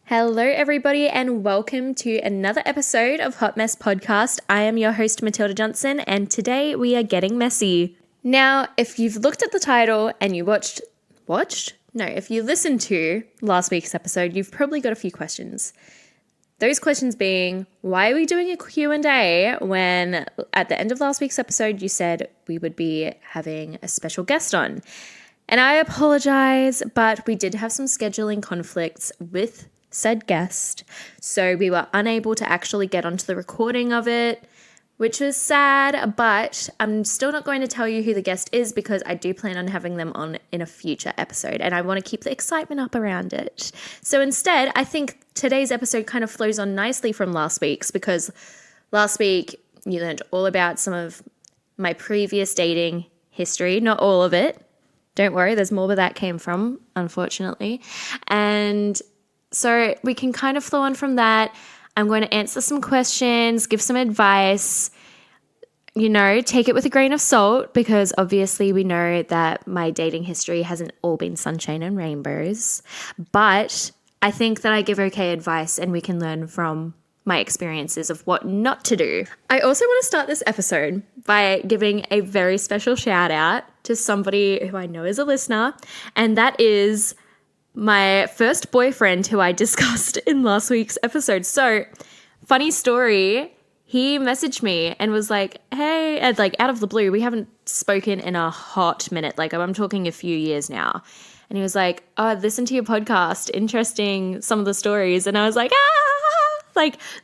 Hello, everybody, and welcome to another episode of Hot Mess Podcast. I am your host, Matilda Johnson, and today we are getting messy. Now, if you've looked at the title and you if you listened to last week's episode, you've probably got a few questions. Those questions being, why are we doing a Q&A when at the end of last week's episode you said we would be having a special guest on? And I apologize, but we did have some scheduling conflicts with said guest, so we were unable to actually get onto the recording of it, which was sad, but I'm still not going to tell you who the guest is because I do plan on having them on in a future episode and I want to keep the excitement up around it. So instead, I think today's episode kind of flows on nicely from last week's because last week you learned all about some of my previous dating history, not all of it. Don't worry, there's more where that came from, unfortunately. And so we can kind of flow on from that. I'm going to answer some questions, give some advice, take it with a grain of salt because obviously we know that my dating history hasn't all been sunshine and rainbows. But I think that I give okay advice and we can learn from my experiences of what not to do. I also want to start this episode by giving a very special shout out to somebody who I know is a listener, and that is my first boyfriend who I discussed in last week's episode. So, funny story, he messaged me and was like, hey, and out of the blue, we haven't spoken in a hot minute. I'm talking a few years now. And he was like, oh, I've listened to your podcast. Interesting, some of the stories. And I was like,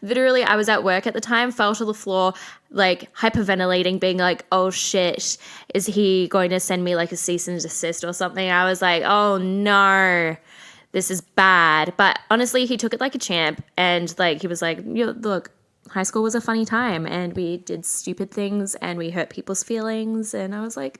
literally, I was at work at the time, fell to the floor, hyperventilating, being like, oh shit, is he going to send me a cease and desist or something? I was like, oh no, this is bad. But honestly, he took it like a champ. And he was like, look, high school was a funny time and we did stupid things and we hurt people's feelings. And I was like,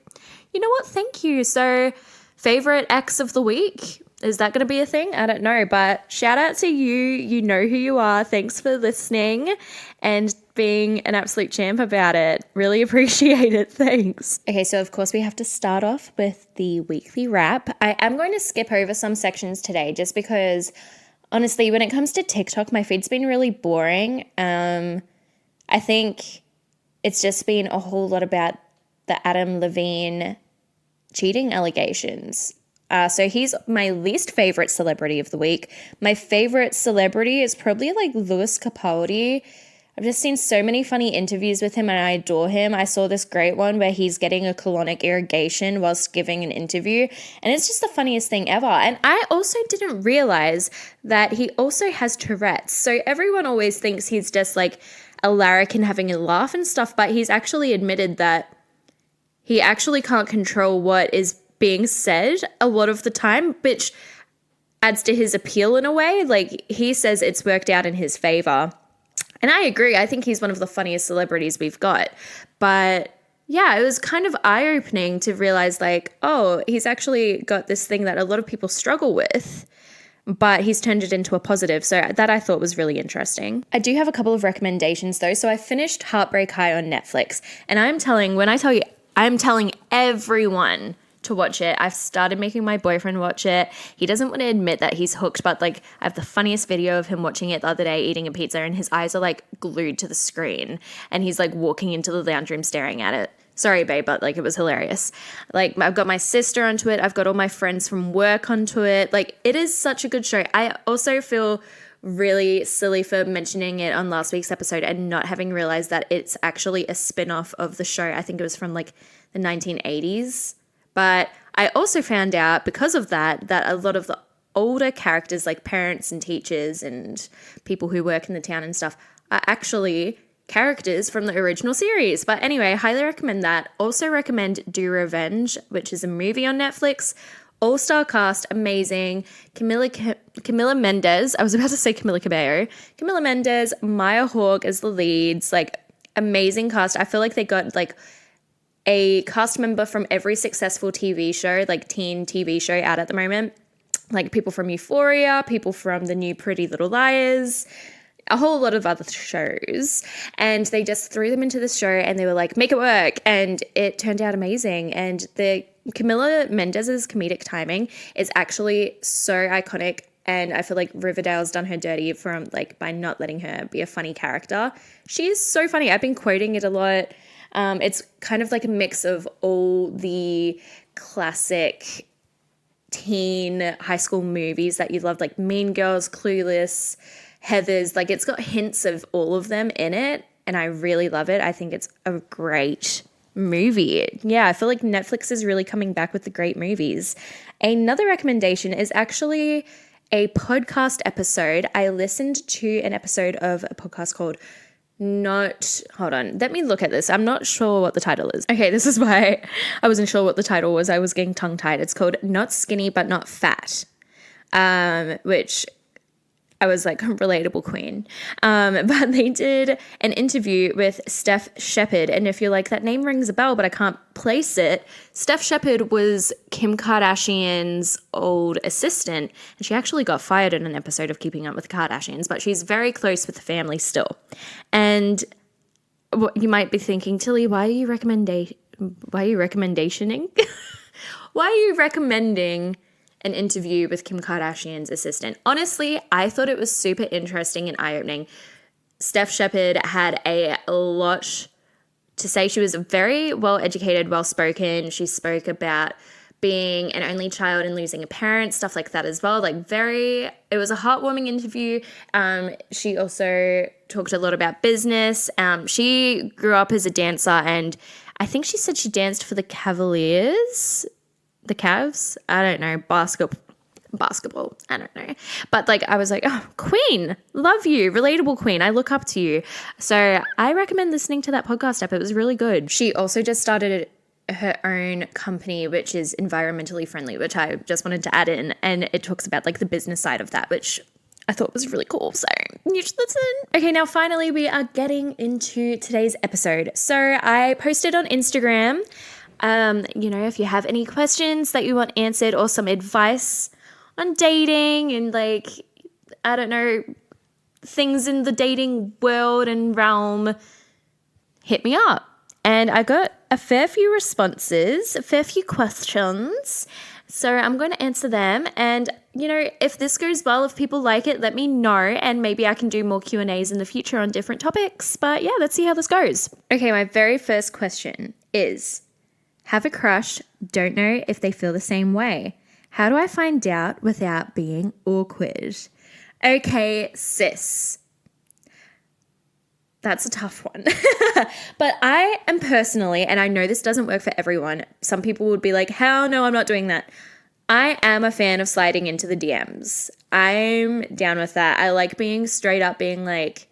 you know what? Thank you. So favorite ex of the week? Is that going to be a thing? I don't know, but shout out to you. You know who you are. Thanks for listening and being an absolute champ about it. Really appreciate it. Thanks. Okay, so of course we have to start off with the weekly wrap. I am going to skip over some sections today just because honestly, when it comes to TikTok, my feed's been really boring. I think it's just been a whole lot about the Adam Levine cheating allegations. So he's my least favorite celebrity of the week. My favorite celebrity is probably Louis Capaldi. I've just seen so many funny interviews with him and I adore him. I saw this great one where he's getting a colonic irrigation whilst giving an interview. And it's just the funniest thing ever. And I also didn't realize that he also has Tourette's. So everyone always thinks he's just a larrikin having a laugh and stuff. But he's actually admitted that he actually can't control what is being said a lot of the time, which adds to his appeal in a way. He says it's worked out in his favor. And I agree. I think he's one of the funniest celebrities we've got. But yeah, it was kind of eye-opening to realize he's actually got this thing that a lot of people struggle with, but he's turned it into a positive. So that I thought was really interesting. I do have a couple of recommendations though. So I finished Heartbreak High on Netflix, and I'm telling everyone to watch it. I've started making my boyfriend watch it. He doesn't want to admit that he's hooked, but I have the funniest video of him watching it the other day eating a pizza and his eyes are glued to the screen and he's walking into the lounge room staring at it. Sorry, babe, but it was hilarious. I've got my sister onto it. I've got all my friends from work onto it. It is such a good show. I also feel really silly for mentioning it on last week's episode and not having realized that it's actually a spin-off of the show. I think it was from the 1980s. But I also found out because of that a lot of the older characters parents and teachers and people who work in the town and stuff are actually characters from the original series. But anyway, I highly recommend that. Also recommend Do Revenge, which is a movie on Netflix. All-star cast, amazing. Camila Mendes, I was about to say Camila Cabello. Camila Mendes, Maya Hawke as the leads, amazing cast. I feel they got a cast member from every successful TV show, teen TV show out at the moment. People from Euphoria, people from the new Pretty Little Liars, a whole lot of other shows. And they just threw them into this show and they were make it work. And it turned out amazing. And the Camila Mendes's comedic timing is actually so iconic and I feel like Riverdale's done her dirty from like by not letting her be a funny character. She is so funny. I've been quoting it a lot. It's kind of like a mix of all the classic teen high school movies that you love, like Mean Girls, Clueless, Heathers. Like, it's got hints of all of them in it, and I really love it. I think it's a great movie. Yeah, I feel like Netflix is really coming back with the great movies. Another recommendation is actually a podcast episode. I listened to an episode of a podcast called hold on, let me look at this. I'm not sure what the title is. Okay, this is why I wasn't sure what the title was. I was getting tongue-tied. It's called Not Skinny But Not Fat, which I was like, relatable queen. But they did an interview with Steph Shepard. And if you're like, that name rings a bell, but I can't place it. Steph Shepard was Kim Kardashian's old assistant. And she actually got fired in an episode of Keeping Up with the Kardashians, but she's very close with the family still. And what you might be thinking, Tilly, why are you recommending? Why are you recommending an interview with Kim Kardashian's assistant? Honestly, I thought it was super interesting and eye-opening. Steph Shepard had a lot to say. She was very well-educated, well-spoken. She spoke about being an only child and losing a parent, stuff like that as well. It was a heartwarming interview. She also talked a lot about business. She grew up as a dancer, and I think she said she danced for the Cavaliers. The Cavs? I don't know. Basketball. I don't know. But I was like, oh, queen, love you. Relatable queen. I look up to you. So I recommend listening to that podcast app. It was really good. She also just started her own company, which is environmentally friendly, which I just wanted to add in. And it talks about the business side of that, which I thought was really cool. So you should listen. Okay, now finally we are getting into today's episode. So I posted on Instagram, if you have any questions that you want answered or some advice on dating and I don't know, things in the dating world and realm, hit me up. And I got a fair few responses, a fair few questions. So I'm going to answer them. And, if this goes well, if people like it, let me know. And maybe I can do more Q&As in the future on different topics. But yeah, let's see how this goes. Okay, my very first question is, have a crush, don't know if they feel the same way. How do I find out without being awkward? Okay, sis. That's a tough one. But I am personally, and I know this doesn't work for everyone, some people would be like, hell no, I'm not doing that. I am a fan of sliding into the DMs. I'm down with that. I like being straight up, being like,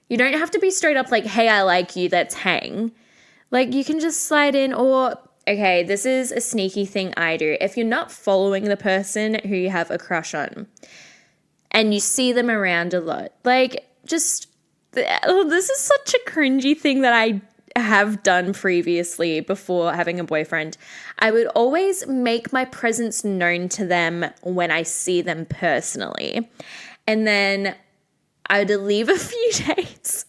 you don't have to be straight up like, hey, I like you, let's hang. You can just slide in, or okay, this is a sneaky thing I do. If you're not following the person who you have a crush on and you see them around a lot, this is such a cringy thing that I have done previously before having a boyfriend. I would always make my presence known to them when I see them personally. And then I would leave a few days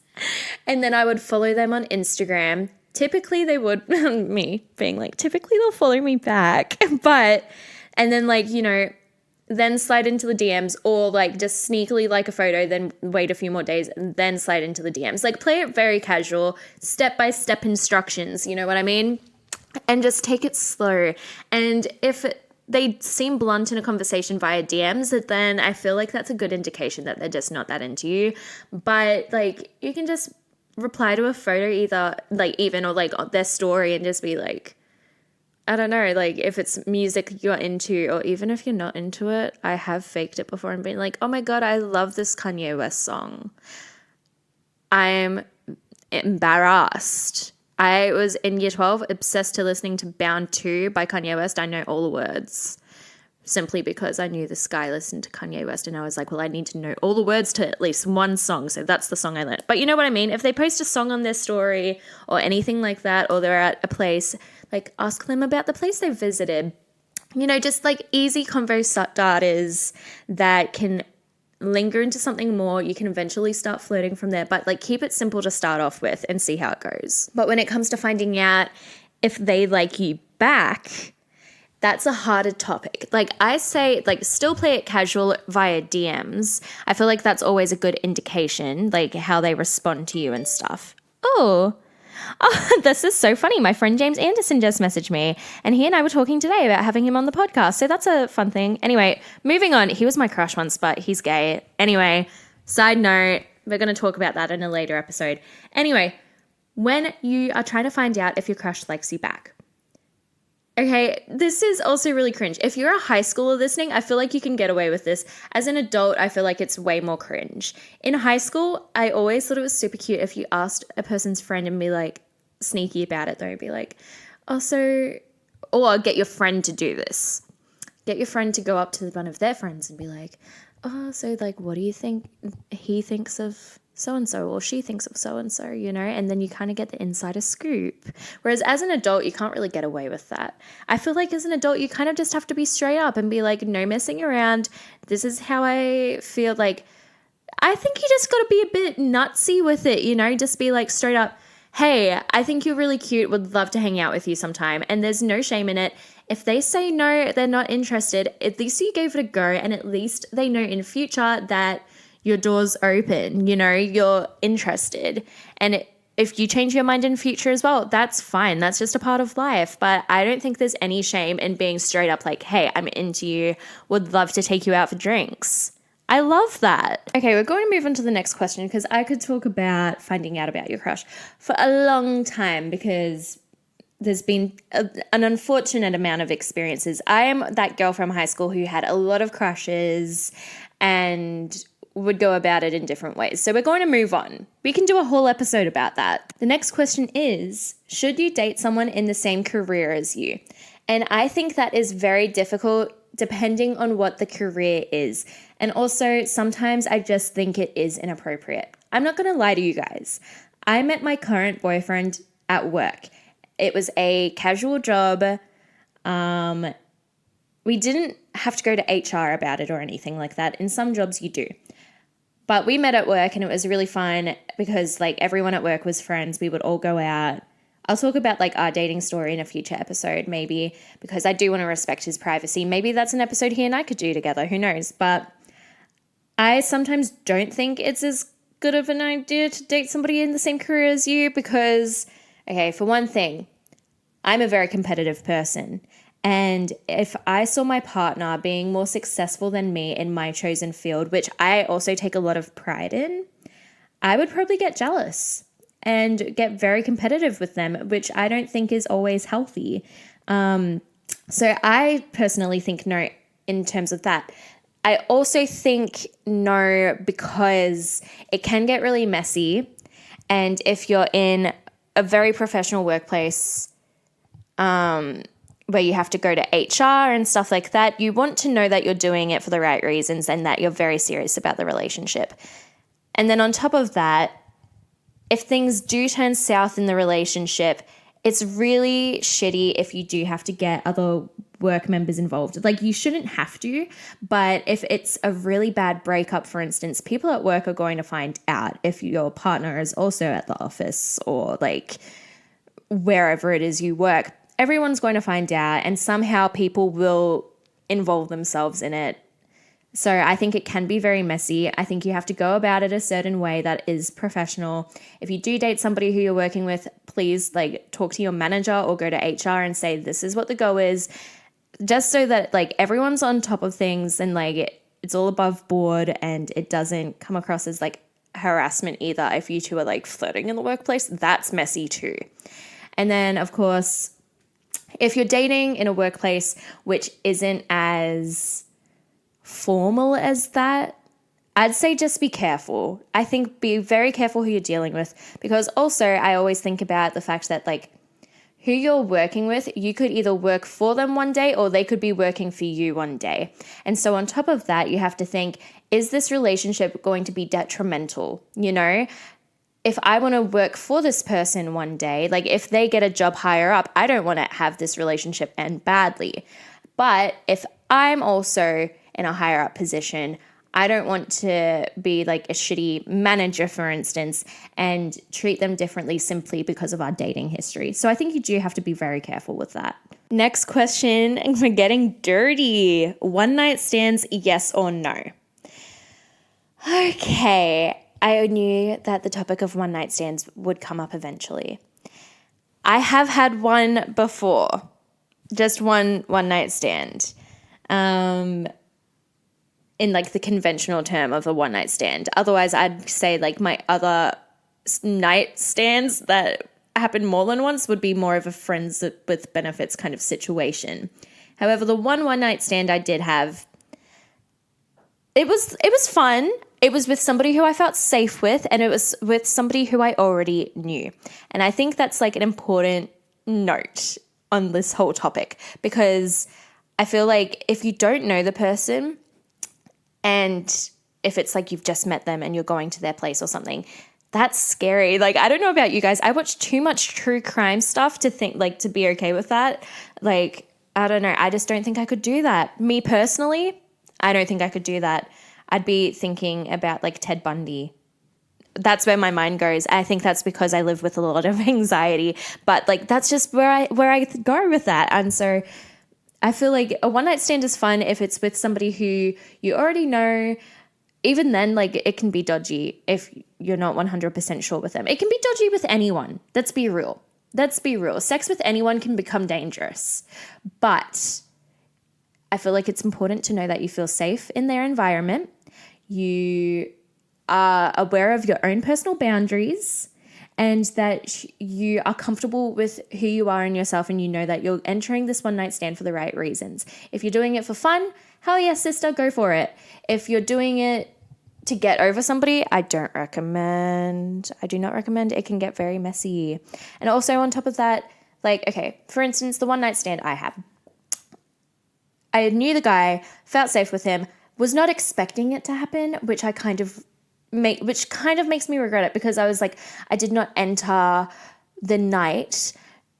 and then I would follow them on Instagram. Typically they would, me being typically they'll follow me back, and then then slide into the DMs, or just sneakily like a photo, then wait a few more days and then slide into the DMs. Play it very casual, step-by-step instructions, you know what I mean? And just take it slow. And if they seem blunt in a conversation via DMs, then I feel like that's a good indication that they're just not that into you. But you can just reply to a photo either or their story and just be I don't know, if it's music you're into, or even if you're not into it. I have faked it before and been oh my God, I love this Kanye West song. I'm embarrassed. I was in year 12 obsessed to listening to Bound 2 by Kanye West. I know all the words simply because I knew this guy listened to Kanye West, and I was I need to know all the words to at least one song, so that's the song I learned. But you know what I mean? If they post a song on their story or anything like that, or they're at a place, ask them about the place they visited. Just easy convo starters that can linger into something more. You can eventually start flirting from there, but keep it simple to start off with and see how it goes. But when it comes to finding out if they like you back, That's a harder topic. Like I say, like still play it casual via DMs. I feel like that's always a good indication, like how they respond to you and stuff. Oh, this is so funny. My friend James Anderson just messaged me, and he and I were talking today about having him on the podcast. So that's a fun thing. Anyway, moving on. He was my crush once, but he's gay. Anyway, side note, we're going to talk about that in a later episode. Anyway, when you are trying to find out if your crush likes you back. Okay, this is also really cringe. If you're a high schooler listening, I feel like you can get away with this. As an adult, I feel like it's way more cringe. In high school, I always thought it was super cute if you asked a person's friend and be like sneaky about it though. Be like, or get your friend to do this. Get your friend to go up to one of their friends and be like, what do you think he thinks of so-and-so or she thinks of so-and-so, and then you kind of get the insider scoop. Whereas as an adult, you can't really get away with that. I feel like as an adult, you kind of just have to be straight up and be like, no messing around. This is how I feel. Like, I think you just got to be a bit nutsy with it, just be like straight up, hey, I think you're really cute, would love to hang out with you sometime. And there's no shame in it. If they say no, they're not interested, at least you gave it a go, and at least they know in future that your door's open, you're interested. And if you change your mind in future as well, that's fine. That's just a part of life. But I don't think there's any shame in being straight up like, hey, I'm into you, would love to take you out for drinks. I love that. Okay, we're going to move on to the next question because I could talk about finding out about your crush for a long time because there's been an unfortunate amount of experiences. I am that girl from high school who had a lot of crushes and would go about it in different ways. So we're going to move on. We can do a whole episode about that. The next question is, should you date someone in the same career as you? And I think that is very difficult depending on what the career is. And also sometimes I just think it is inappropriate. I'm not going to lie to you guys. I met my current boyfriend at work. It was a casual job. We didn't have to go to HR about it or anything like that. In some jobs you do. But we met at work and it was really fun because like everyone at work was friends. We would all go out. I'll talk about like our dating story in a future episode maybe because I do want to respect his privacy. Maybe that's an episode he and I could do together. Who knows? But I sometimes don't think it's as good of an idea to date somebody in the same career as you because, okay, for one thing, I'm a very competitive person. And if I saw my partner being more successful than me in my chosen field, which I also take a lot of pride in, I would probably get jealous and get very competitive with them, which I don't think is always healthy. So I personally think no in terms of that. I also think no because it can get really messy. And if you're in a very professional workplace, where you have to go to HR and stuff like that, you want to know that you're doing it for the right reasons and that you're very serious about the relationship. And then on top of that, if things do turn south in the relationship, it's really shitty if you do have to get other work members involved. Like you shouldn't have to, but if it's a really bad breakup, for instance, people at work are going to find out if your partner is also at the office or like wherever it is you work. Everyone's going to find out and somehow people will involve themselves in it. So I think it can be very messy. I think you have to go about it a certain way that is professional. If you do date somebody who you're working with, please like talk to your manager or go to HR and say, this is what the go is, just so that like everyone's on top of things and like it's all above board and it doesn't come across as like harassment either. If you two are like flirting in the workplace, that's messy too. And then of course, if you're dating in a workplace which isn't as formal as that, I'd say just be careful. I think be very careful who you're dealing with because also I always think about the fact that like who you're working with, you could either work for them one day or they could be working for you one day. And so on top of that, you have to think, is this relationship going to be detrimental? If I want to work for this person one day, like if they get a job higher up, I don't want to have this relationship end badly. But if I'm also in a higher up position, I don't want to be like a shitty manager, for instance, and treat them differently simply because of our dating history. So I think you do have to be very careful with that. Next question, we're getting dirty. One night stands, yes or no? Okay, I knew that the topic of one night stands would come up eventually. I have had one before, just one night stand. In like the conventional term of a one night stand. Otherwise, I'd say like my other night stands that happen more than once would be more of a friends with benefits kind of situation. However, the one night stand I did have, it was fun. It was with somebody who I felt safe with, and it was with somebody who I already knew. And I think that's like an important note on this whole topic, because I feel like if you don't know the person, and if it's like you've just met them and you're going to their place or something, that's scary. Like, I don't know about you guys. I watch too much true crime stuff to think like to be okay with that. Like, I don't know. I just don't think I could do that. Me personally, I don't think I could do that. I'd be thinking about like Ted Bundy. That's where my mind goes. I think that's because I live with a lot of anxiety, but like that's just where I go with that. And so I feel like a one night stand is fun if it's with somebody who you already know. Even then, like it can be dodgy if you're not 100% sure with them. It can be dodgy with anyone. Let's be real. Sex with anyone can become dangerous. But I feel like it's important to know that you feel safe in their environment. You are aware of your own personal boundaries, and that you are comfortable with who you are and yourself, and you know that you're entering this one night stand for the right reasons. If you're doing it for fun, hell yes, sister, go for it. If you're doing it to get over somebody, I do not recommend. It can get very messy. And also on top of that, like, okay, for instance, the one night stand I knew the guy, felt safe with him, was not expecting it to happen, which kind of makes me regret it, because I was like, I did not enter the night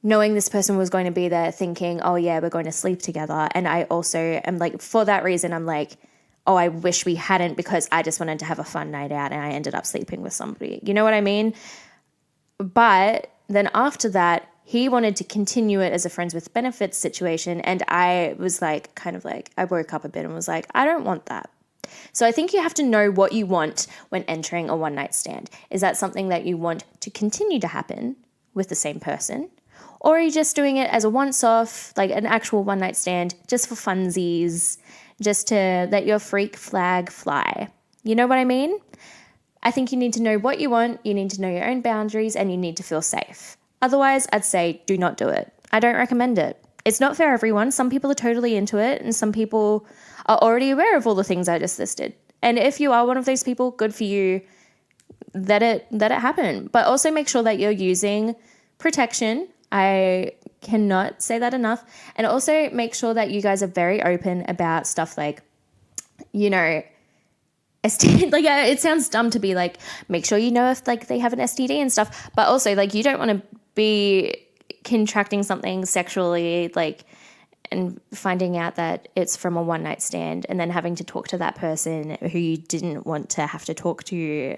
knowing this person was going to be there thinking, oh yeah, we're going to sleep together. And I also am like, for that reason, I'm like, oh, I wish we hadn't, because I just wanted to have a fun night out and I ended up sleeping with somebody. You know what I mean? But then after that, he wanted to continue it as a friends with benefits situation. And I was like, I woke up a bit and was like, I don't want that. So I think you have to know what you want when entering a one night stand. Is that something that you want to continue to happen with the same person? Or are you just doing it as a once off, like an actual one night stand, just for funsies, just to let your freak flag fly? You know what I mean? I think you need to know what you want, you need to know your own boundaries, and you need to feel safe. Otherwise, I'd say do not do it. I don't recommend it. It's not for everyone. Some people are totally into it, and some people are already aware of all the things I just listed. And if you are one of those people, good for you. Let it happen. But also make sure that you're using protection. I cannot say that enough. And also make sure that you guys are very open about stuff like, you know, STD. Like, it sounds dumb to be like, make sure you know if like they have an STD and stuff. But also, like, you don't want to be contracting something sexually, like, and finding out that it's from a one night stand and then having to talk to that person who you didn't want to have to talk to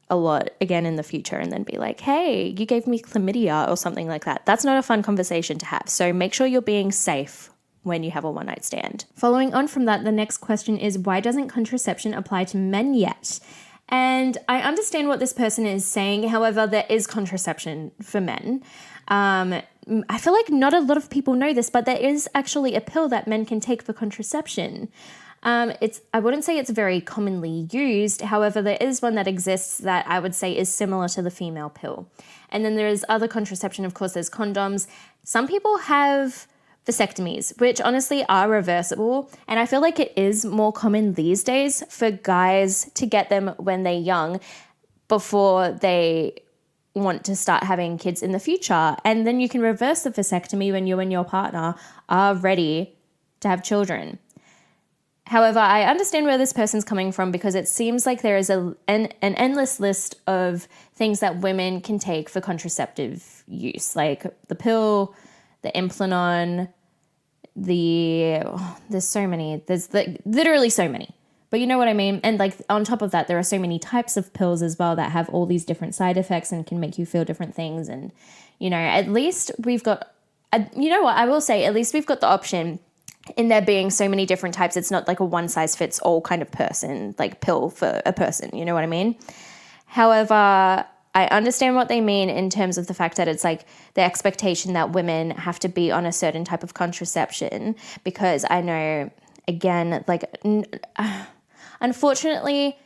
a lot again in the future, and then be like, hey, you gave me chlamydia or something like that. That's not a fun conversation to have. So make sure you're being safe when you have a one night stand. Following on from that, the next question is, why doesn't contraception apply to men yet? And I understand what this person is saying. However, there is contraception for men. I feel like not a lot of people know this, but there is actually a pill that men can take for contraception. I wouldn't say it's very commonly used. However, there is one that exists that I would say is similar to the female pill. And then there is other contraception. Of course, there's condoms. Some people have vasectomies, which honestly are reversible. And I feel like it is more common these days for guys to get them when they're young before they want to start having kids in the future. And then you can reverse the vasectomy when you and your partner are ready to have children. However, I understand where this person's coming from, because it seems like there is an endless list of things that women can take for contraceptive use, like the pill, the implanon, there's so many. There's literally so many. But you know what I mean? And like on top of that, there are so many types of pills as well that have all these different side effects and can make you feel different things. And, you know, at least we've got, you know what, I will say, at least we've got the option in there being so many different types. It's not like a one size fits all kind of person, like pill for a person. You know what I mean? However, I understand what they mean in terms of the fact that it's like the expectation that women have to be on a certain type of contraception, because I know, again, like, unfortunately,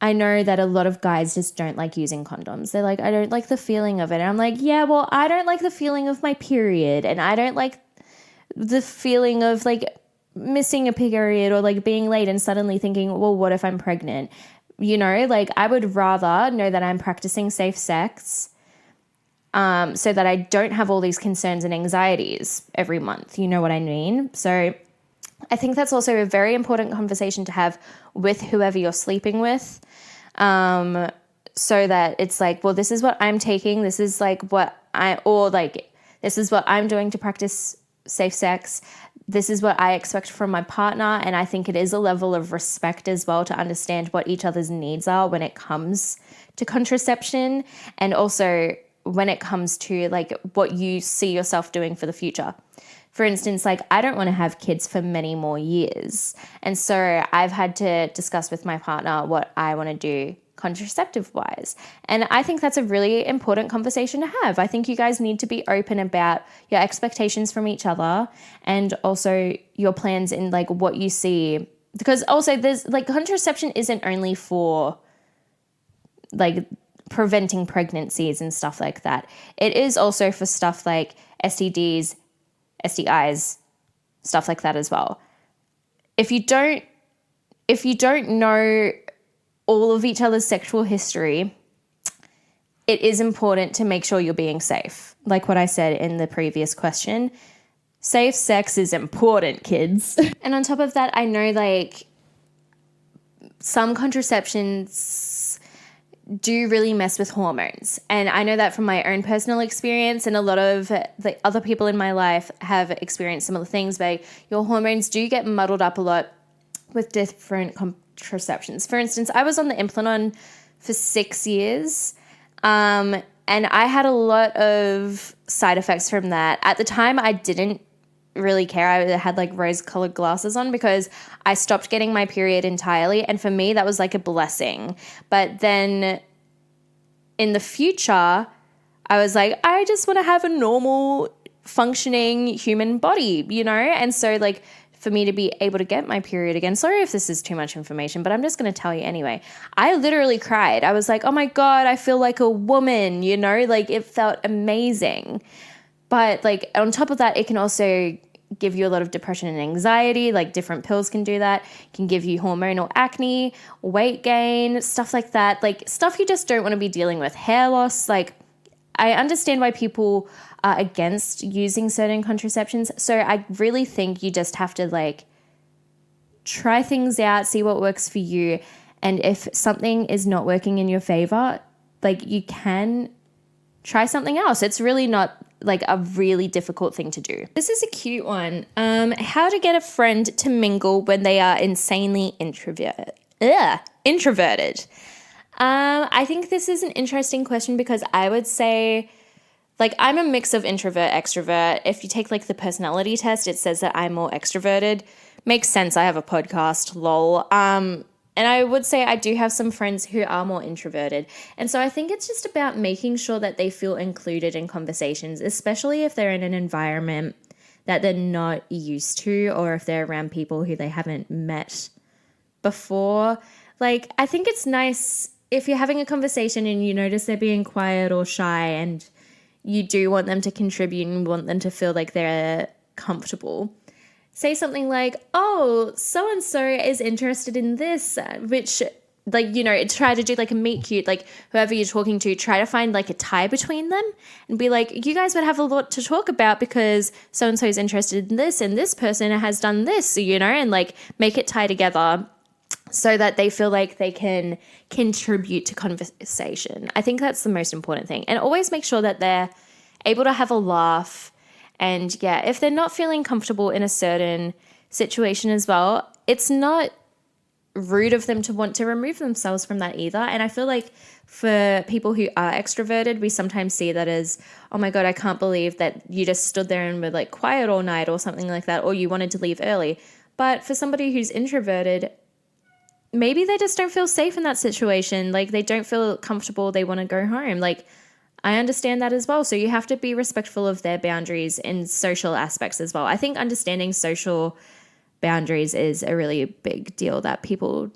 I know that a lot of guys just don't like using condoms. They're like, I don't like the feeling of it. And I'm like, yeah, well, I don't like the feeling of my period, and I don't like the feeling of like missing a period or like being late and suddenly thinking, well, what if I'm pregnant? You know, like I would rather know that I'm practicing safe sex so that I don't have all these concerns and anxieties every month. You know what I mean? So I think that's also a very important conversation to have with whoever you're sleeping with, so that it's like, well, this is what I'm taking. This is like this is what I'm doing to practice safe sex. This is what I expect from my partner. And I think it is a level of respect as well to understand what each other's needs are when it comes to contraception, and also when it comes to like what you see yourself doing for the future. For instance, like I don't want to have kids for many more years. And so I've had to discuss with my partner what I want to do contraceptive wise. And I think that's a really important conversation to have. I think you guys need to be open about your expectations from each other, and also your plans in like what you see. Because also there's like contraception isn't only for like preventing pregnancies and stuff like that. It is also for stuff like STDs, STIs, stuff like that as well. If you don't know all of each other's sexual history, it is important to make sure you're being safe. Like what I said in the previous question, safe sex is important, kids. And on top of that, I know like some contraceptions do really mess with hormones. And I know that from my own personal experience, and a lot of the other people in my life have experienced similar things, but your hormones do get muddled up a lot with different contraceptions. For instance, I was on the Implanon for 6 years, and I had a lot of side effects from that. At the time, I didn't really care. I had like rose-colored glasses on because I stopped getting my period entirely, and for me, that was like a blessing. But then in the future, I was like, I just want to have a normal functioning human body, you know? And so like for me to be able to get my period again, sorry if this is too much information, but I'm just going to tell you anyway. I literally cried. I was like, oh my God, I feel like a woman, you know? Like it felt amazing. But like on top of that, it can also give you a lot of depression and anxiety. Like different pills can do that. It can give you hormonal acne, weight gain, stuff like that. Like stuff you just don't want to be dealing with. Hair loss. Like I understand why people are against using certain contraceptions. So I really think you just have to like try things out, see what works for you. And if something is not working in your favor, like you can try something else. It's really not like a really difficult thing to do. This is a cute one. How to get a friend to mingle when they are insanely introverted. I think this is an interesting question because I would say, like, I'm a mix of introvert, extrovert. If you take like the personality test, it says that I'm more extroverted. Makes sense. I have a podcast, lol. And I would say I do have some friends who are more introverted. And so I think it's just about making sure that they feel included in conversations, especially if they're in an environment that they're not used to, or if they're around people who they haven't met before. Like, I think it's nice if you're having a conversation and you notice they're being quiet or shy and you do want them to contribute and want them to feel like they're comfortable. Say something like, oh, so-and-so is interested in this, which, like, you know, try to do like a meet cute, like whoever you're talking to, try to find like a tie between them and be like, you guys would have a lot to talk about because so-and-so is interested in this and this person has done this, you know, and like make it tie together so that they feel like they can contribute to conversation. I think that's the most important thing. And always make sure that they're able to have a laugh. And yeah, if they're not feeling comfortable in a certain situation as well, it's not rude of them to want to remove themselves from that either. And I feel like for people who are extroverted, we sometimes see that as, oh my God, I can't believe that you just stood there and were like quiet all night or something like that, or you wanted to leave early. But for somebody who's introverted, maybe they just don't feel safe in that situation. Like they don't feel comfortable. They want to go home. Like I understand that as well. So you have to be respectful of their boundaries in social aspects as well. I think understanding social boundaries is a really big deal that people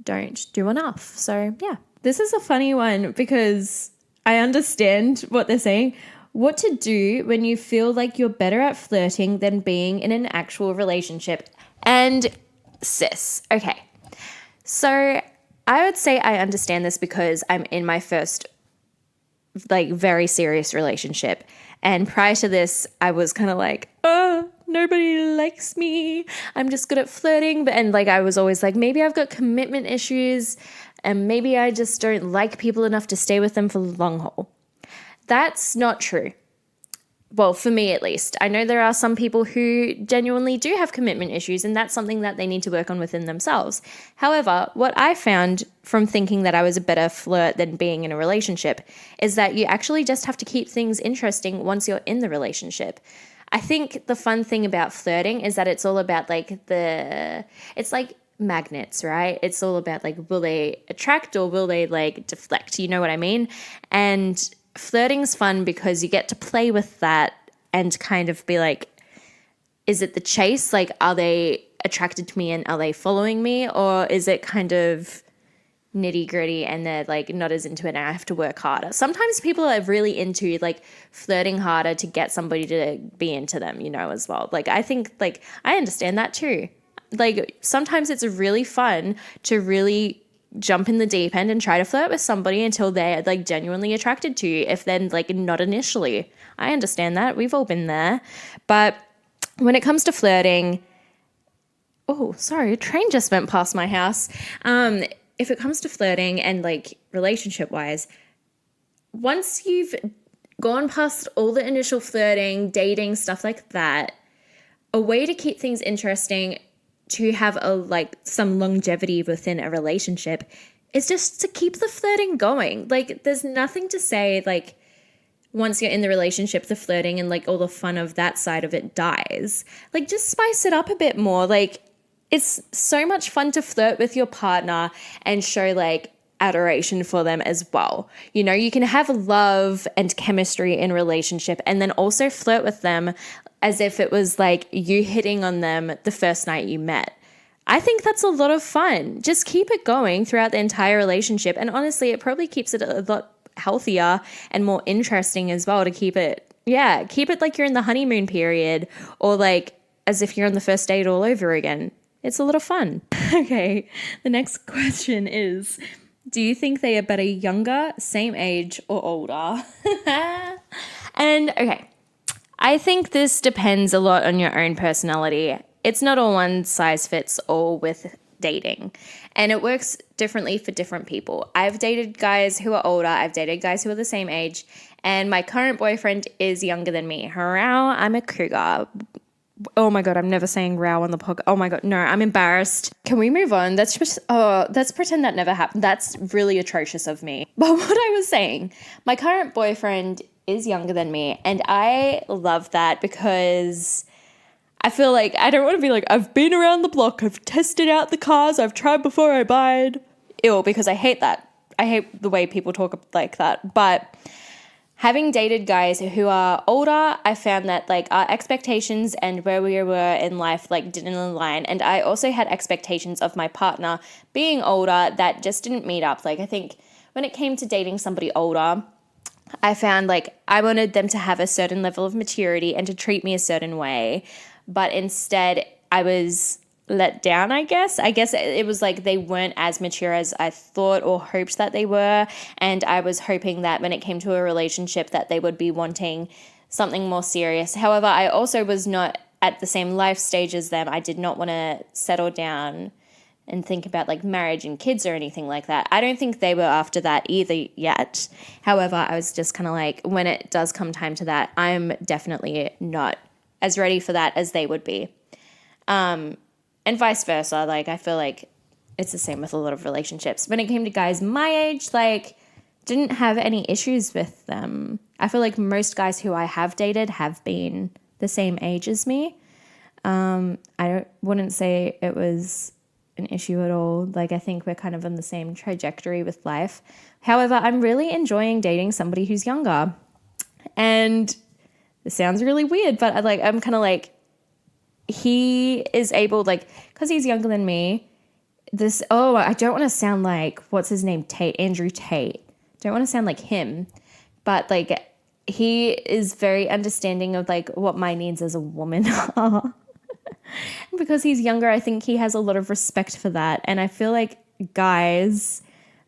don't do enough. So yeah, this is a funny one because I understand what they're saying. What to do when you feel like you're better at flirting than being in an actual relationship. And sis, okay. So I would say I understand this because I'm in my first like very serious relationship. And prior to this, I was kind of like, oh, nobody likes me. I'm just good at flirting. And like, I was always like, maybe I've got commitment issues and maybe I just don't like people enough to stay with them for the long haul. That's not true. Well, for me at least. I know there are some people who genuinely do have commitment issues, and that's something that they need to work on within themselves. However, what I found from thinking that I was a better flirt than being in a relationship is that you actually just have to keep things interesting once you're in the relationship. I think the fun thing about flirting is that it's all about like it's like magnets, right? It's all about like, will they attract or will they like deflect? You know what I mean? And flirting's fun because you get to play with that and kind of be like, is it the chase? Like, are they attracted to me and are they following me? Or is it kind of nitty gritty and they're like not as into it and I have to work harder? Sometimes people are really into like flirting harder to get somebody to be into them, you know, as well. Like, I think like I understand that too. Like, sometimes it's really fun to really jump in the deep end and try to flirt with somebody until they're like genuinely attracted to you, if then like not initially. I understand that. We've all been there. But when it comes to flirting, oh, sorry, a train just went past my house. If it comes to flirting and like relationship wise, once you've gone past all the initial flirting, dating, stuff like that, a way to keep things interesting, to have some longevity within a relationship, is just to keep the flirting going. Like, there's nothing to say like once you're in the relationship, the flirting and like all the fun of that side of it dies. Like, just spice it up a bit more. Like, it's so much fun to flirt with your partner and show like adoration for them as well. You know, you can have love and chemistry in a relationship and then also flirt with them as if it was like you hitting on them the first night you met. I think that's a lot of fun. Just keep it going throughout the entire relationship. And honestly, it probably keeps it a lot healthier and more interesting as well to keep it like you're in the honeymoon period or like as if you're on the first date all over again. It's a lot of fun. Okay, the next question is, do you think they are better younger, same age, or older? And okay, I think this depends a lot on your own personality. It's not all one size fits all with dating, and it works differently for different people. I've dated guys who are older. I've dated guys who are the same age, and my current boyfriend is younger than me. Hurrah, I'm a cougar. Oh my God, I'm never saying row on the podcast. Oh my God, no, I'm embarrassed. Can we move on? Let's pretend that never happened. That's really atrocious of me. But what I was saying, my current boyfriend is younger than me, and I love that because I feel like I don't want to be like, I've been around the block, I've tested out the cars, I've tried before I buy. Ew, because I hate that. I hate the way people talk like that. But having dated guys who are older, I found that like our expectations and where we were in life like didn't align. And I also had expectations of my partner being older that just didn't meet up. Like, I think when it came to dating somebody older, I found like I wanted them to have a certain level of maturity and to treat me a certain way. But instead I was let down, I guess. I guess it was like they weren't as mature as I thought or hoped that they were. And I was hoping that when it came to a relationship that they would be wanting something more serious. However, I also was not at the same life stage as them. I did not want to settle down and think about like marriage and kids or anything like that. I don't think they were after that either yet. However, I was just kind of like, when it does come time to that, I'm definitely not as ready for that as they would be. And vice versa. Like, I feel like it's the same with a lot of relationships. When it came to guys my age, like, didn't have any issues with them. I feel like most guys who I have dated have been the same age as me. Wouldn't say it was an issue at all. Like, I think we're kind of on the same trajectory with life. However, I'm really enjoying dating somebody who's younger. And this sounds really weird, but I'm kind of like, he is able, like, because he's younger than me, I don't want to sound like, what's his name? Andrew Tate. Don't want to sound like him, but like, he is very understanding of like what my needs as a woman are. Because he's younger, I think he has a lot of respect for that. And I feel like guys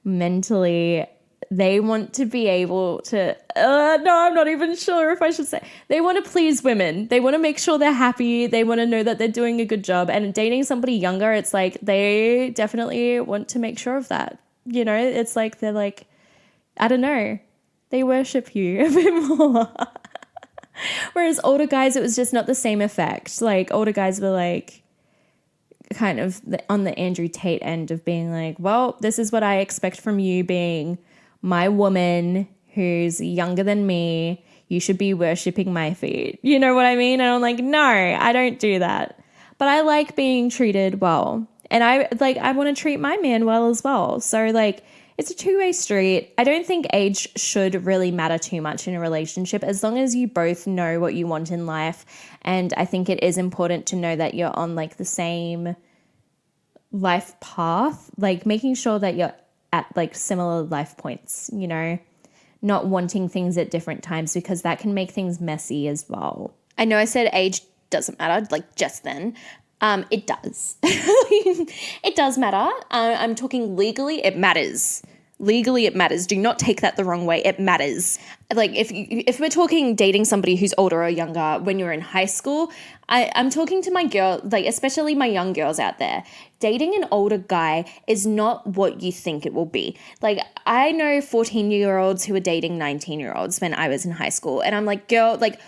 mentally, they want to be able to, no, I'm not even sure if I should say, they want to please women. They want to make sure they're happy. They want to know that they're doing a good job. And dating somebody younger, it's like, they definitely want to make sure of that. You know, it's like, they're like, I don't know, they worship you a bit more. Whereas older guys, it was just not the same effect. Like, older guys were like kind of on the Andrew Tate end of being like, well, this is what I expect from you being my woman who's younger than me. You should be worshipping my feet. You know what I mean? And I'm like, no, I don't do that. But I like being treated well. And I want to treat my man well as well. So like, it's a two-way street. I don't think age should really matter too much in a relationship as long as you both know what you want in life. And I think it is important to know that you're on like the same life path, like making sure that you're at like similar life points, you know, not wanting things at different times because that can make things messy as well. I know I said age doesn't matter, like just then. It does. It does matter. I'm talking legally, it matters. Legally, it matters. Do not take that the wrong way. It matters. Like if we're talking dating somebody who's older or younger when you're in high school, I'm talking to my girl, like especially my young girls out there. Dating an older guy is not what you think it will be. Like I know 14-year-olds who were dating 19-year-olds when I was in high school. And I'm like, girl, like,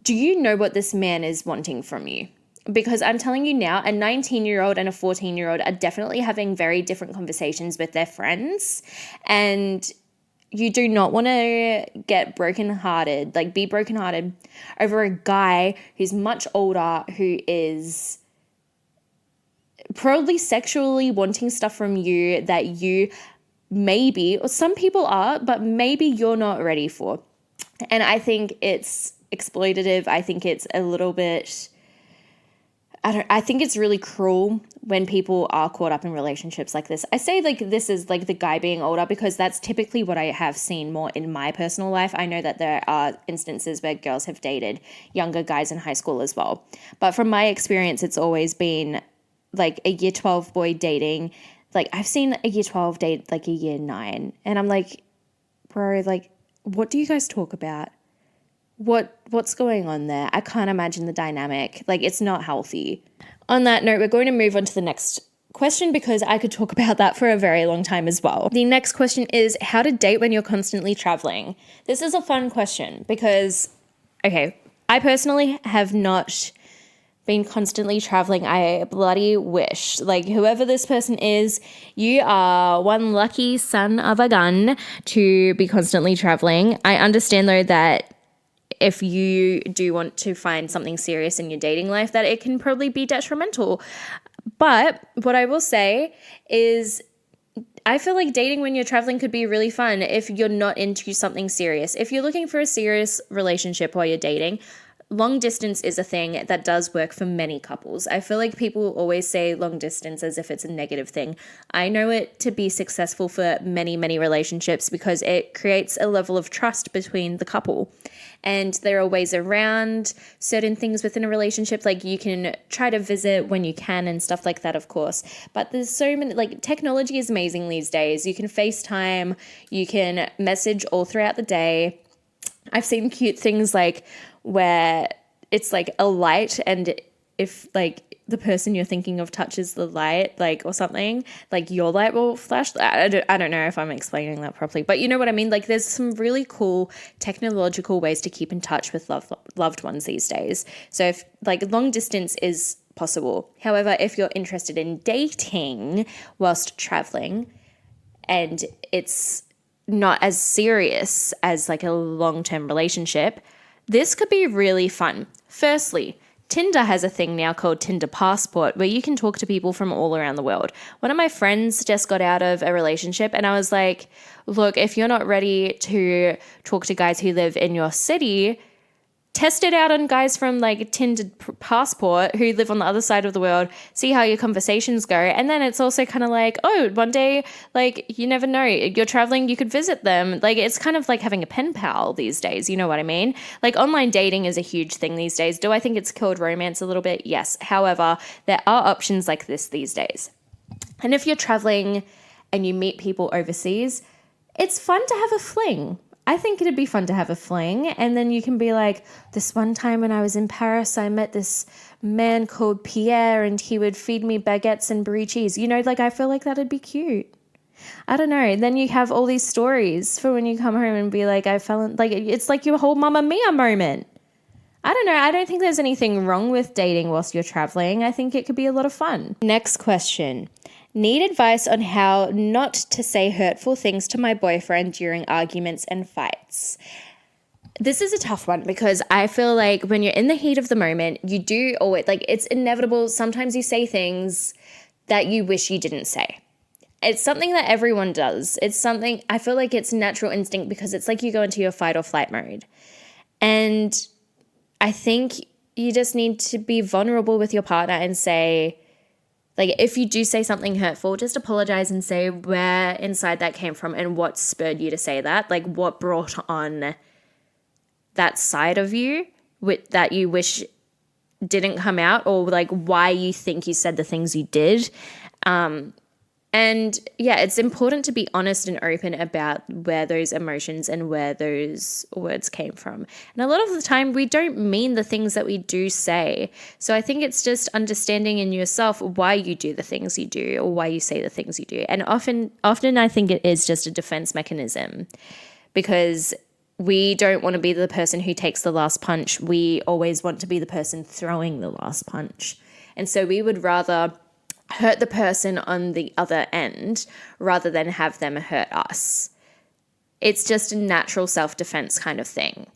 do you know what this man is wanting from you? Because I'm telling you now, a 19-year-old and a 14-year-old are definitely having very different conversations with their friends. And you do not want to get brokenhearted, like be brokenhearted over a guy who's much older, who is probably sexually wanting stuff from you that you maybe, or some people are, but maybe you're not ready for. And I think it's exploitative. I think it's a little bit... I think it's really cruel when people are caught up in relationships like this. I say like this is like the guy being older because that's typically what I have seen more in my personal life. I know that there are instances where girls have dated younger guys in high school as well. But from my experience, it's always been like a year 12 boy dating. Like I've seen a year 12 date like a year 9. And I'm like, bro, like what do you guys talk about? What's going on there? I can't imagine the dynamic. Like, it's not healthy. On that note, we're going to move on to the next question because I could talk about that for a very long time as well. The next question is how to date when you're constantly traveling. This is a fun question because, okay, I personally have not been constantly traveling. I bloody wish. Like, whoever this person is, you are one lucky son of a gun to be constantly traveling. I understand, though, that if you do want to find something serious in your dating life, that it can probably be detrimental. But what I will say is I feel like dating when you're traveling could be really fun if you're not into something serious. If you're looking for a serious relationship while you're dating, long distance is a thing that does work for many couples. I feel like people always say long distance as if it's a negative thing. I know it to be successful for many, many relationships because it creates a level of trust between the couple. And there are ways around certain things within a relationship, like you can try to visit when you can and stuff like that, of course. But there's so many, like technology is amazing these days. You can FaceTime, you can message all throughout the day. I've seen cute things like where it's like a light and if like the person you're thinking of touches the light, like, or something, like your light will flash. I don't know if I'm explaining that properly, but you know what I mean? Like there's some really cool technological ways to keep in touch with loved ones these days. So if like long distance is possible. However, if you're interested in dating whilst traveling and it's not as serious as like a long-term relationship, this could be really fun. Firstly, Tinder has a thing now called Tinder Passport where you can talk to people from all around the world. One of my friends just got out of a relationship and I was like, look, if you're not ready to talk to guys who live in your city, test it out on guys from like Tinder Passport who live on the other side of the world, see how your conversations go. And then it's also kind of like, oh, one day, like you never know, you're traveling, you could visit them. Like it's kind of like having a pen pal these days. You know what I mean? Like online dating is a huge thing these days. Do I think it's killed romance a little bit? Yes. However, there are options like this these days. And if you're traveling and you meet people overseas, it's fun to have a fling. I think it'd be fun to have a fling. And then you can be like, this one time when I was in Paris, I met this man called Pierre and he would feed me baguettes and brie cheese. You know, like I feel like that'd be cute. I don't know. Then you have all these stories for when you come home and be like, I fell in, like, it's like your whole Mamma Mia moment. I don't know. I don't think there's anything wrong with dating whilst you're traveling. I think it could be a lot of fun. Next question. Need advice on how not to say hurtful things to my boyfriend during arguments and fights. This is a tough one because I feel like when you're in the heat of the moment, you do always, like it's inevitable. Sometimes you say things that you wish you didn't say. It's something that everyone does. It's something, I feel like it's natural instinct because it's like you go into your fight or flight mode. And I think you just need to be vulnerable with your partner and say, like, if you do say something hurtful, just apologize and say where inside that came from and what spurred you to say that. Like, what brought on that side of you that you wish didn't come out, or like why you think you said the things you did. And yeah, it's important to be honest and open about where those emotions and where those words came from. And a lot of the time we don't mean the things that we do say. So I think it's just understanding in yourself why you do the things you do or why you say the things you do. And often I think it is just a defense mechanism because we don't want to be the person who takes the last punch. We always want to be the person throwing the last punch. And so we would rather hurt the person on the other end rather than have them hurt us. It's just a natural self-defense kind of thing.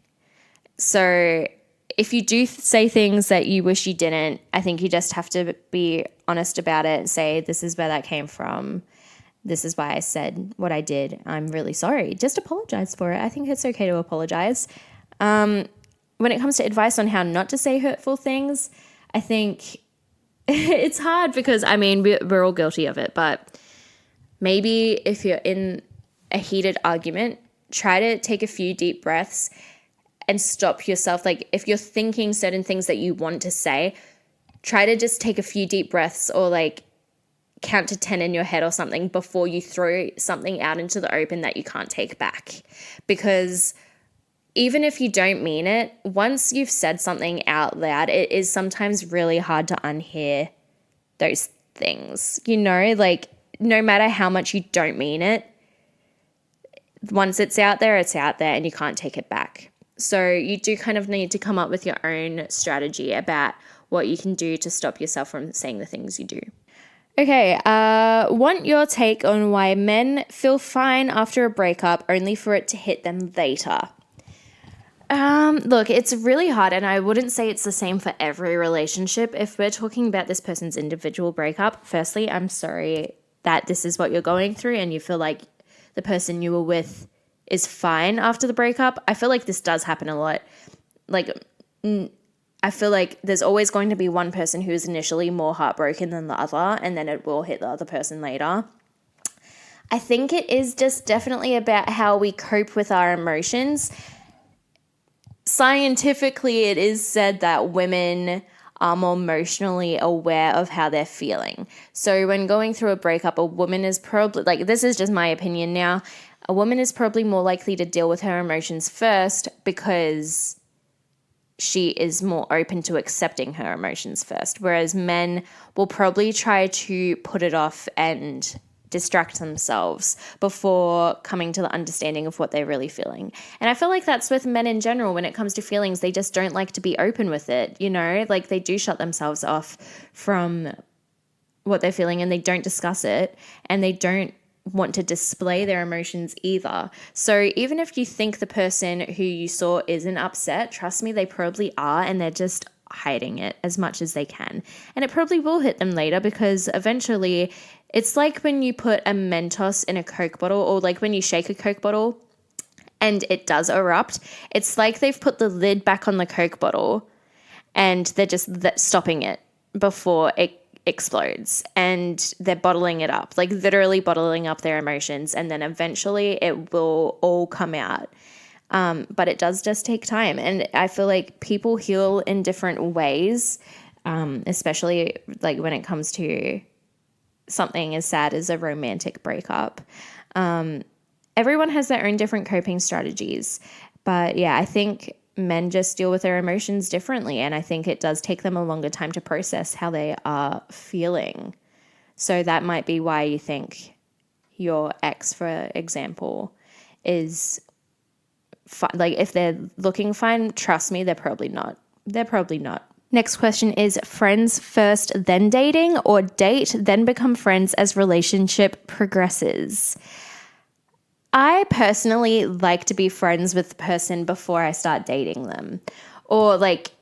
So if you do say things that you wish you didn't, I think you just have to be honest about it and say, this is where that came from. This is why I said what I did. I'm really sorry. Just apologize for it. I think it's okay to apologize. When it comes to advice on how not to say hurtful things, I think it's hard because, I mean, we're all guilty of it, but maybe if you're in a heated argument, try to take a few deep breaths and stop yourself. Like if you're thinking certain things that you want to say, try to just take a few deep breaths or like count to 10 in your head or something before you throw something out into the open that you can't take back. Because even if you don't mean it, once you've said something out loud, it is sometimes really hard to unhear those things. You know, like no matter how much you don't mean it, once it's out there and you can't take it back. So you do kind of need to come up with your own strategy about what you can do to stop yourself from saying the things you do. Okay, want your take on why men feel fine after a breakup only for it to hit them later. Look, it's really hard, and I wouldn't say it's the same for every relationship. If we're talking about this person's individual breakup, firstly, I'm sorry that this is what you're going through and you feel like the person you were with is fine after the breakup. I feel like this does happen a lot. Like, I feel like there's always going to be one person who is initially more heartbroken than the other, and then it will hit the other person later. I think it is just definitely about how we cope with our emotions. Scientifically, it is said that women are more emotionally aware of how they're feeling. So when going through a breakup, a woman is probably, like, this is just my opinion now, a woman is probably more likely to deal with her emotions first because she is more open to accepting her emotions first, whereas men will probably try to put it off and distract themselves before coming to the understanding of what they're really feeling. And I feel like that's with men in general. When it comes to feelings, they just don't like to be open with it, like they do shut themselves off from what they're feeling, and they don't discuss it, and they don't want to display their emotions either. So even if you think the person who you saw isn't upset, trust me, they probably are, and they're just hiding it as much as they can. And it probably will hit them later, because eventually it's like when you put a Mentos in a Coke bottle, or like when you shake a Coke bottle and it does erupt. It's like they've put the lid back on the Coke bottle and they're just stopping it before it explodes, and they're bottling it up, like literally bottling up their emotions, and then eventually it will all come out. But it does just take time, and I feel like people heal in different ways, especially like when it comes to something as sad as a romantic breakup. Everyone has their own different coping strategies, but yeah, I think men just deal with their emotions differently, and I think it does take them a longer time to process how they are feeling. So that might be why you think your ex, for example, is like, if they're looking fine, trust me, they're probably not. Next question is, friends first, then dating, or date, then become friends as relationship progresses? I personally like to be friends with the person before I start dating them. Or like,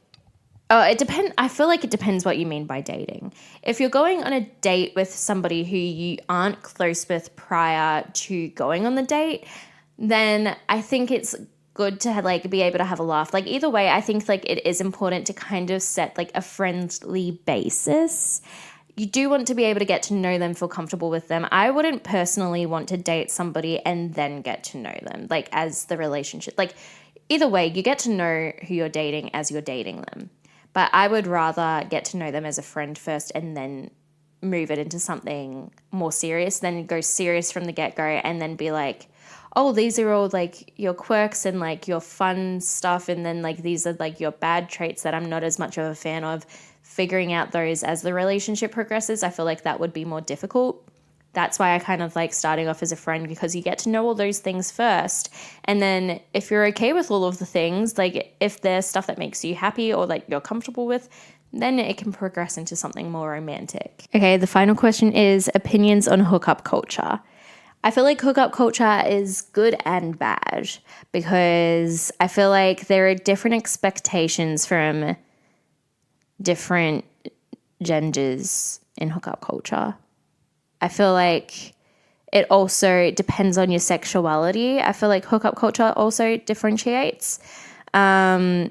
it depends. I feel like it depends what you mean by dating. If you're going on a date with somebody who you aren't close with prior to going on the date, then I think it's good to like be able to have a laugh. Like either way, I think like it is important to kind of set like a friendly basis. You do want to be able to get to know them, feel comfortable with them. I wouldn't personally want to date somebody and then get to know them, like as the relationship. Like either way, you get to know who you're dating as you're dating them. But I would rather get to know them as a friend first and then move it into something more serious, then go serious from the get-go and then be like, oh, these are all like your quirks and like your fun stuff, and then like these are like your bad traits that I'm not as much of a fan of. Figuring out those as the relationship progresses, I feel like that would be more difficult. That's why I kind of like starting off as a friend, because you get to know all those things first. And then if you're okay with all of the things, like if there's stuff that makes you happy or like you're comfortable with, then it can progress into something more romantic. Okay, the final question is opinions on hookup culture. I feel like hookup culture is good and bad, because I feel like there are different expectations from different genders in hookup culture. I feel like it also depends on your sexuality. I feel like hookup culture also differentiates. I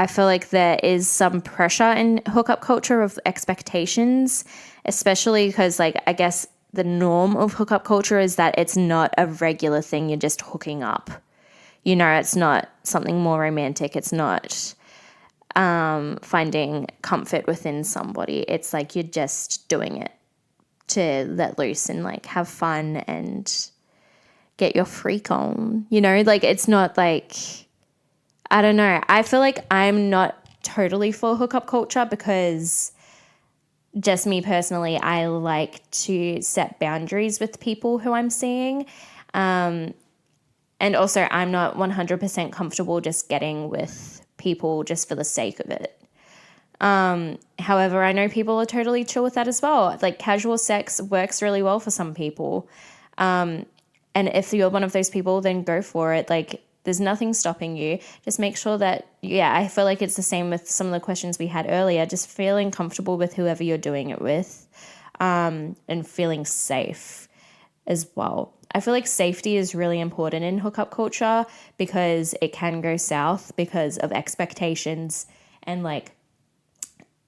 feel like there is some pressure in hookup culture of expectations, especially because like I guess the norm of hookup culture is that it's not a regular thing. You're just hooking up. It's not something more romantic. It's not finding comfort within somebody. It's like you're just doing it to let loose and like have fun and get your freak on, like it's not like, I don't know. I feel like I'm not totally for hookup culture, because just me personally, I like to set boundaries with people who I'm seeing. And also I'm not 100% comfortable just getting with people just for the sake of it. However, I know people are totally chill with that as well. Like casual sex works really well for some people. And if you're one of those people, then go for it. Like there's nothing stopping you. Just make sure that, I feel like it's the same with some of the questions we had earlier, just feeling comfortable with whoever you're doing it with, and feeling safe as well. I feel like safety is really important in hookup culture, because it can go south because of expectations and like,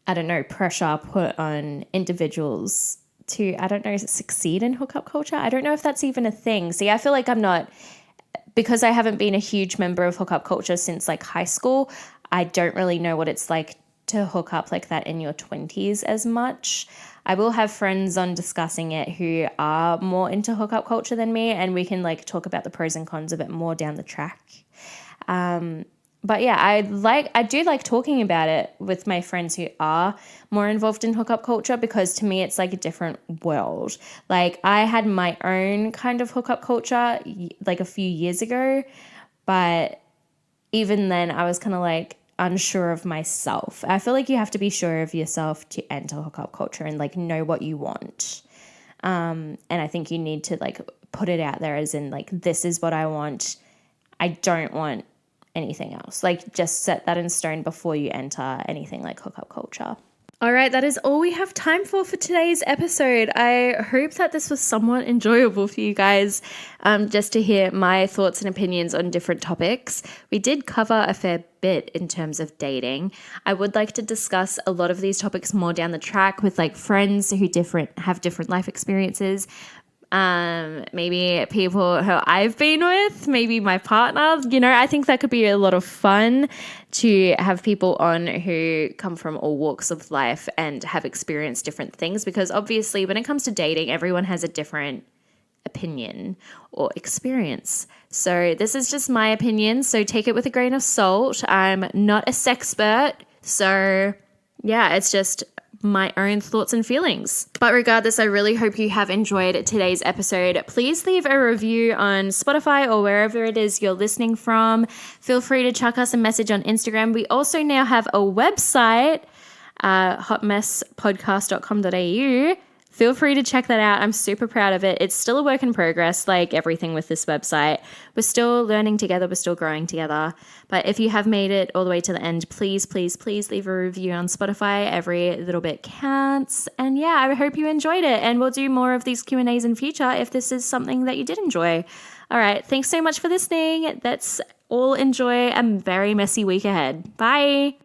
I don't know, pressure put on individuals to, I don't know, succeed in hookup culture. I don't know if that's even a thing. See, I feel like I'm not, because I haven't been a huge member of hookup culture since like high school, I don't really know what it's like to hook up like that in your 20s as much. I will have friends on discussing it who are more into hookup culture than me, and we can like talk about the pros and cons of it more down the track. But yeah, I do like talking about it with my friends who are more involved in hookup culture, because to me it's like a different world. Like I had my own kind of hookup culture like a few years ago, but even then I was kind of like unsure of myself. I feel like you have to be sure of yourself to enter hookup culture and like know what you want. And I think you need to like put it out there as in like, this is what I want. I don't want anything else. Like just set that in stone before you enter anything like hookup culture. All right, that is all we have time for today's episode. I hope that this was somewhat enjoyable for you guys, just to hear my thoughts and opinions on different topics. We did cover a fair bit in terms of dating. I would like to discuss a lot of these topics more down the track with like friends who have different life experiences. Maybe people who I've been with, maybe my partner, I think that could be a lot of fun to have people on who come from all walks of life and have experienced different things, because obviously when it comes to dating, everyone has a different opinion or experience. So this is just my opinion, so take it with a grain of salt. I'm not a sexpert, so yeah, it's just my own thoughts and feelings. But regardless, I really hope you have enjoyed today's episode. Please leave a review on Spotify or wherever it is you're listening from. Feel free to chuck us a message on Instagram. We also now have a website, hotmesspodcast.com.au. Feel free to check that out. I'm super proud of it. It's still a work in progress, like everything with this website. We're still learning together. We're still growing together. But if you have made it all the way to the end, please, please, please leave a review on Spotify. Every little bit counts. And yeah, I hope you enjoyed it. And we'll do more of these Q&As in future if this is something that you did enjoy. All right. Thanks so much for listening. That's all. Enjoy a very messy week ahead. Bye.